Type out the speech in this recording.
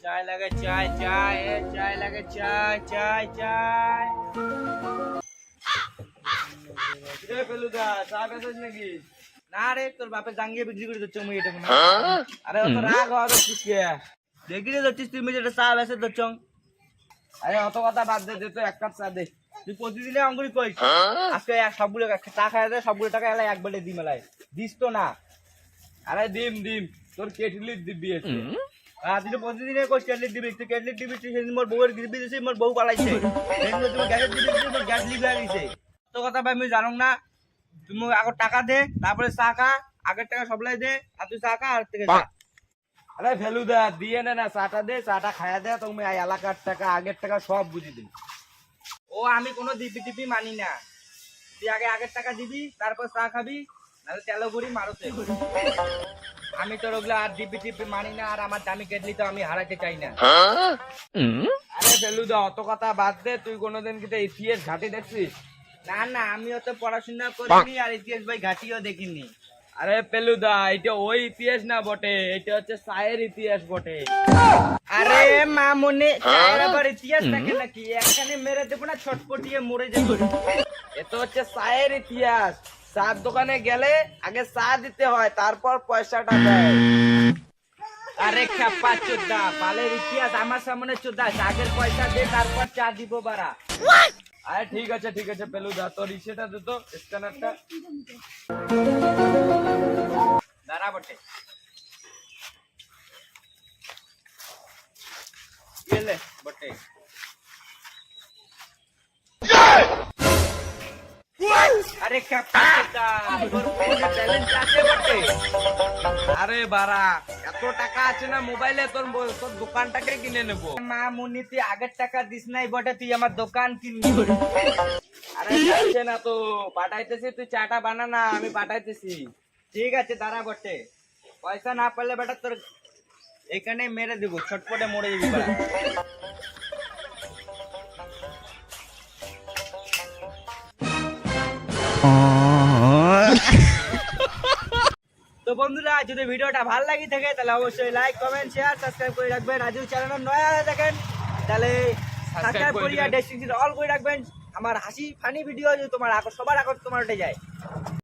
চায় লাগে চায় চায় চায় লাগে চায় চায় চায় পেলুদা চা বেচছিস নাকি? না রে তোর বাপে জাঙ্গিয়ে বিক্রি করে দিচ্ছ মুই এটা না। আরে অত রাগ হওয়া যাচ্ছিস কে? দেখি রে যাচ্ছিস তুই যেটা চা বেচে দিচ্ছ। আরে অত কথা বাদ দে, দে তো এক কাপ চা দে। তুই প্রতিদিনে অঙ্গুরি কইস আজকে সবগুলো চা খাই দে, সবগুলো টাকা এলাই এক বেলে দিম এলাই দিস তো না। আরে দিম দিম তোর কেটলি দিবি আছে। তুই তো প্রতিদিনে কইস কেটলি দিবি, তুই কেটলি দিবি, তুই সেদিন মোর বউয়ের দিবি দিছিস, মোর বউ পালাইছে। সেদিন তুমি গ্যাসের দিবি দিছিস, মোর গ্যাস লিক হয়ে গেছে। তো কথা ভাই আমি জানো না, তুমি আগে টাকা দে তারপরে চা খা, আগের টাকা সবলাই দে আর তুই চা খা আর থেকে যা। আরে ফেলুদা দিয়ে নে না চাটা দে, চাটা খায়া দে, তুমি এলাকার টাকা আগের টাকা সব বুঝি দিন। ও আমি কোনো দিবি টিপি মানি না, তুই আগে আগের টাকা দিবি তারপর চা খাবি, নাহলে তেলো গুড়ি মারতে। আমি তোর ওগুলো আর দিবি টিপি মানি না, আর আমার দামি কেটলি তো আমি হারাতে চাই না। আরে ফেলুদা অত কথা বাদ দে, তুই কোনোদিন কিন্তু ইতিহাস ঘাটি দেখছিস? না না আমি অত পড়াশোনা করিনি আর ইতিহাস বই ঘাটিও দেখিনি। আরে পেলুদা এটা ওই ইতিহাস না বটে, এটা হচ্ছে চায়ের ইতিহাস বটে। আরে মা মনে চায়ের আবার ইতিহাস থাকে নাকি? এখানে মেরে দেবো না, ছটপটিয়ে মরে যাবো। এটা হচ্ছে চায়ের ইতিহাস। চার দোকানে গেলে আগে চা দিতে হয়, তারপর পয়সাটা দেয়। আরে খেপা চোদ্দা, পালের ইতিহাস আমার সামনে চোদ্দা, আগের পয়সা দে তারপর চা দিব বারা। আরে ঠিক আছে পেলুদা তোর ইসেটা দে তো, স্ক্যানারটা দাঁড়া বটে গেলে বটে। আরে আরে বাড়া এত টাকা আছে না মোবাইলে, তোর তোর দোকানটাকে কিনে নেবো। মা মুনি তুই আগের টাকা দিস নাই বটে, তুই আমার দোকান কিনবি। আরে যাচ্ছে না তো, পাঠাইতেছি, তুই চাটা বানা না, আমি পাঠাইতেছি। ঠিক আছে দাঁড়া বটে, পয়সা না পারলে বেটা তোর এখানে মেরে দিব, ছটপটে মরে যাবি বাড়া। তো বন্ধুরা যদি ভিডিওটা ভালো লাগি থাকে তাহলে অবশ্যই লাইক কমেন্ট শেয়ার সাবস্ক্রাইব করে রাখবেন। রাজু চ্যানেল নয়া হয়ে থাকেন তাহলে সাবস্ক্রাইব করিয়া ডেস্টিনেশন অল করে রাখবেন। আমার হাসি ফানি ভিডিও যদি তোমার সবার আগত তোমার উঠে যায়।